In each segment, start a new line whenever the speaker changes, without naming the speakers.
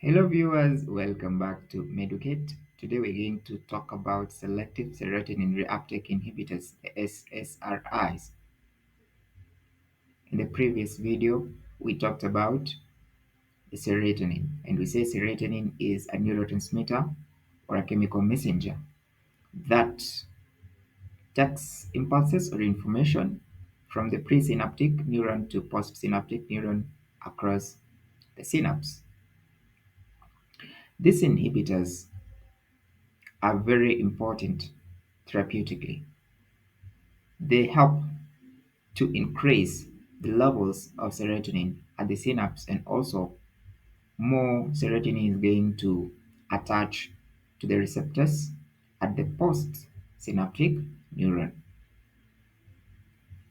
Hello viewers, welcome back to Meducate. Today we're going to talk about selective serotonin reuptake inhibitors, the SSRIs. In the previous video, we talked about the serotonin, and we say serotonin is a neurotransmitter or a chemical messenger that takes impulses or information from the presynaptic neuron to postsynaptic neuron across the synapse. These inhibitors are very important therapeutically. They help to increase the levels of serotonin at the synapse, and also more serotonin is going to attach to the receptors at the postsynaptic neuron.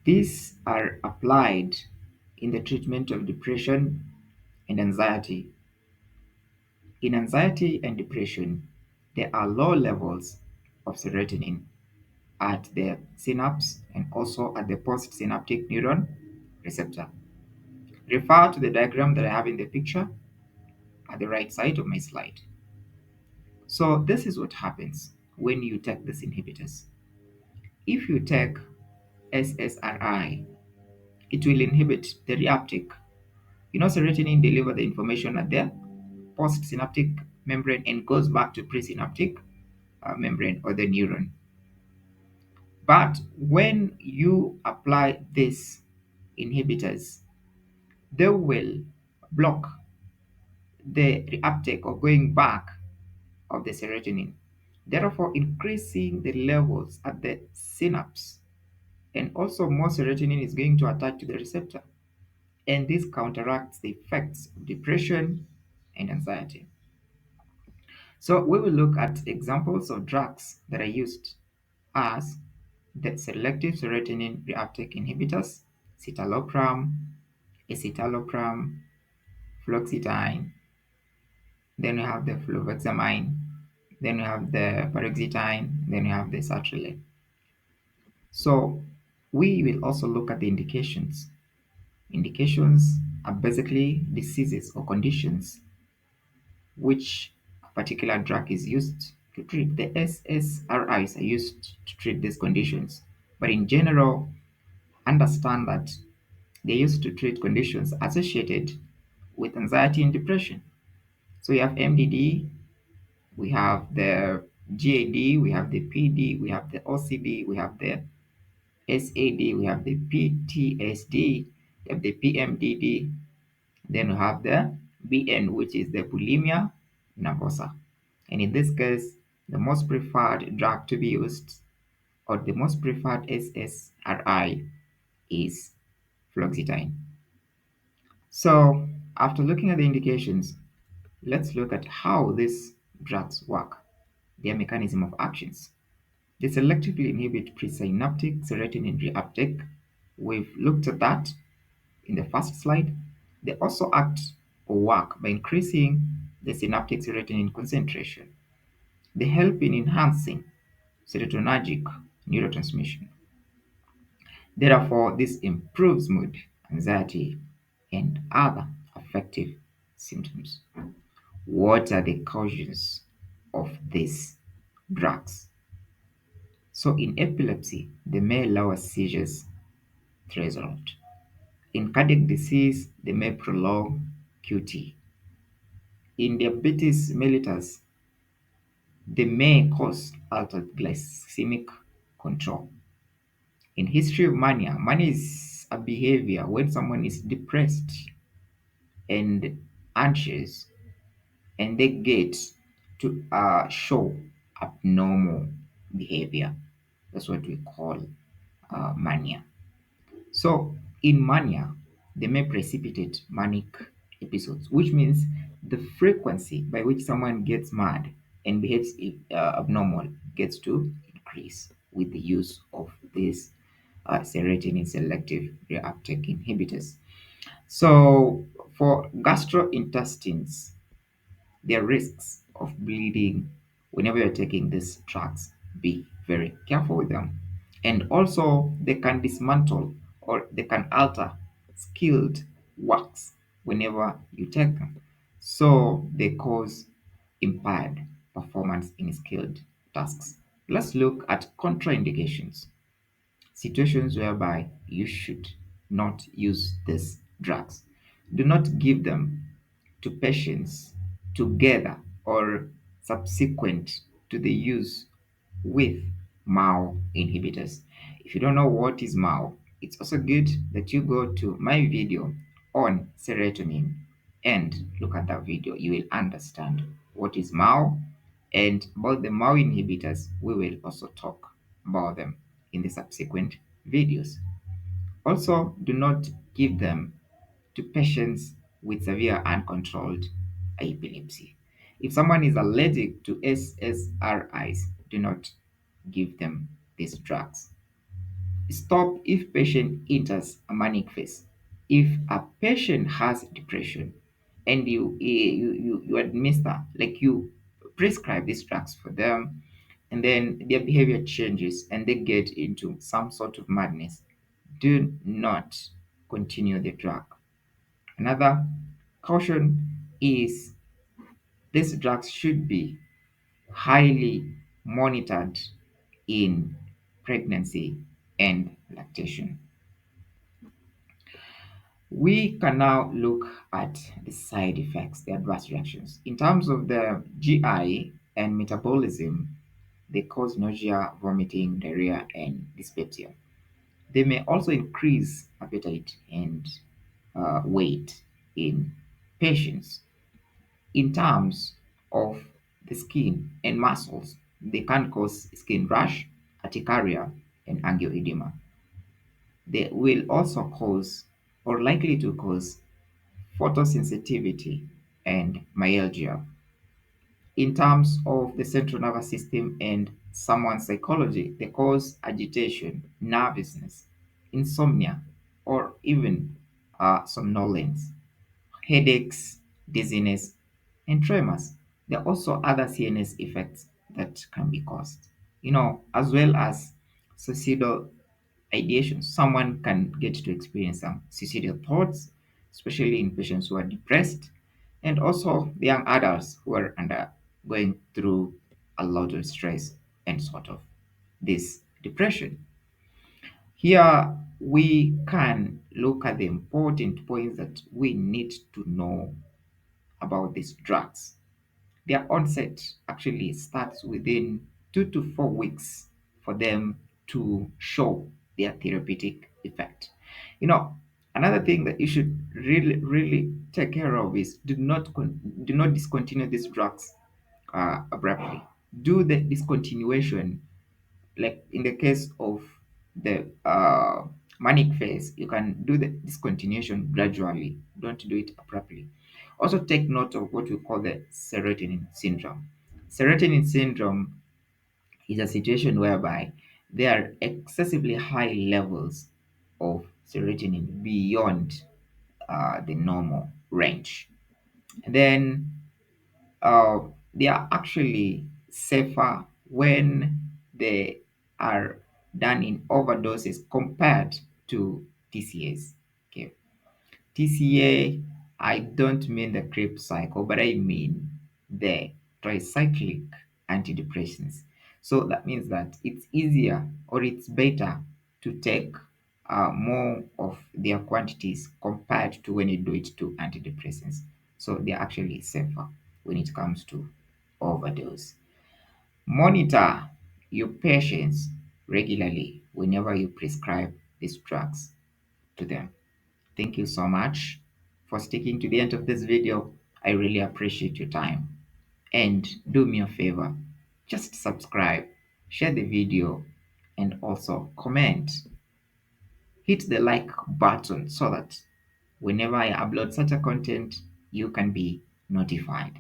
These are applied in the treatment of depression and anxiety. In anxiety and depression, there are low levels of serotonin at the synapse and also at the postsynaptic neuron receptor. Refer to the diagram that I have in the picture at the right side of my slide. So this is what happens when you take these inhibitors. If you take SSRI, it will inhibit the reuptake. Serotonin delivers the information at the postsynaptic membrane and goes back to presynaptic membrane or the neuron. But when you apply these inhibitors, they will block the reuptake or going back of the serotonin, therefore increasing the levels at the synapse. And also, more serotonin is going to attach to the receptor, and this counteracts the effects of depression and anxiety. So, we will look at examples of drugs that are used as the selective serotonin reuptake inhibitors: citalopram, escitalopram, fluoxetine, then we have the fluvoxamine, then we have the paroxetine, then we have the sertraline. So we will also look at the indications. Indications are basically diseases or conditions which a particular drug is used to treat. The SSRIs are used to treat these conditions, but in general, understand that they're used to treat conditions associated with anxiety and depression. So you have MDD, we have the GAD, we have the PD, we have the OCD, we have the SAD, we have the PTSD, we have the PMDD, then we have the BN, which is the bulimia nervosa. And in this case, the most preferred drug to be used, or the most preferred SSRI, is fluoxetine. So, after looking at the indications, let's look at how these drugs work, their mechanism of actions. They selectively inhibit presynaptic serotonin reuptake. We've looked at that in the first slide. They also act or work by increasing the synaptic serotonin concentration. They help in enhancing serotonergic neurotransmission. Therefore, this improves mood, anxiety, and other affective symptoms. What are the causes of these drugs? So, in epilepsy, they may lower seizures threshold. In cardiac disease, they may prolong QT. In diabetes mellitus, they may cause altered glycemic control. In history of mania, mania is a behavior when someone is depressed and anxious and they get to show abnormal behavior. That's what we call mania. So, in mania, they may precipitate manic episodes, which means the frequency by which someone gets mad and behaves abnormal gets to increase with the use of these serotonin selective reuptake inhibitors. So, for gastrointestines, there are risks of bleeding whenever you're taking these drugs. Be very careful with them. And also, they can dismantle or they can alter skilled works whenever you take them. So they cause impaired performance in skilled tasks. Let's look at contraindications, situations whereby you should not use these drugs. Do not give them to patients together or subsequent to the use with MAO inhibitors. If you don't know what is MAO, it's also good that you go to my video on serotonin and look at that video. You will understand what is MAO, and about the MAO inhibitors, we will also talk about them in the subsequent videos. Also, do not give them to patients with severe uncontrolled epilepsy. If someone is allergic to SSRIs, do not give them these drugs. Stop if patient enters a manic phase. If a patient has depression and you administer, like you prescribe these drugs for them, and then their behavior changes and they get into some sort of madness, do not continue the drug. Another caution is these drugs should be highly monitored in pregnancy and lactation. We can now look at the side effects, the adverse reactions. In terms of the GI and metabolism, they cause nausea, vomiting, diarrhea, and dyspepsia. They may also increase appetite and weight in patients. In terms of the skin and muscles, they can cause skin rash, urticaria, and angioedema. They will also cause or likely to cause photosensitivity and myalgia. In terms of the central nervous system and someone's psychology, they cause agitation, nervousness, insomnia, or even somnolence, headaches, dizziness, and tremors. There are also other CNS effects that can be caused, as well as suicidal ideation. Someone can get to experience some suicidal thoughts, especially in patients who are depressed, and also the young adults who are going through a lot of stress and sort of this depression. Here we can look at the important points that we need to know about these drugs. Their onset actually starts within 2 to 4 weeks for them to show their therapeutic effect. You know, Another thing that you should really take care of is do not discontinue these drugs abruptly. Do the discontinuation, like in the case of the manic phase, you can do the discontinuation gradually. Don't do it abruptly. Also, take note of what we call the serotonin syndrome. Serotonin syndrome is a situation whereby there are excessively high levels of serotonin beyond the normal range. And then uh, they are actually safer when they are done in overdoses compared to TCAs. Okay. TCA, I don't mean the creep cycle, but I mean the tricyclic antidepressants. So that means that it's easier or it's better to take more of their quantities compared to when you do it to antidepressants. So they're actually safer when it comes to overdose. Monitor your patients regularly whenever you prescribe these drugs to them. Thank you so much for sticking to the end of this video. I really appreciate your time. And do me a favor, just subscribe, share the video, and also comment. Hit the like button so that whenever I upload such a content, you can be notified.